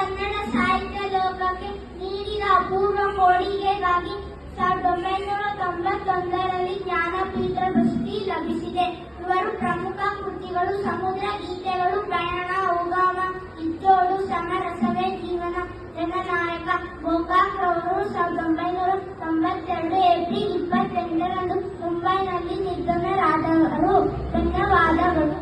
ಕನ್ನಡ ಸಾಹಿತ್ಯ ಲೋಕಕ್ಕೆ ನೀಡಿದ ಅಪೂರ್ವ ಕೊಡುಗೆಗಾಗಿ 1991ರಲ್ಲಿ ಜ್ಞಾನಪೀಠ ಪ್ರಶಸ್ತಿ ಲಭಿಸಿದೆ. ಇವರ ಪ್ರಮುಖ ಕೃತಿಗಳು ಸಮುದ್ರ ಗೀತೆಗಳು, ಪ್ರಯಾಣ, ಉಗಮ, ಇದ್ದೋಡು, ಸಮರಸವೇ ಜೀವನ, ಜನನಾಯಕ. ಗೋಕಾಕ್ ರವರು 1992 ಏಪ್ರಿಲ್ 28ರಂದು ಮುಂಬೈನಲ್ಲಿ ನಿಧನರಾದರು. ಧನ್ಯವಾದಗಳು.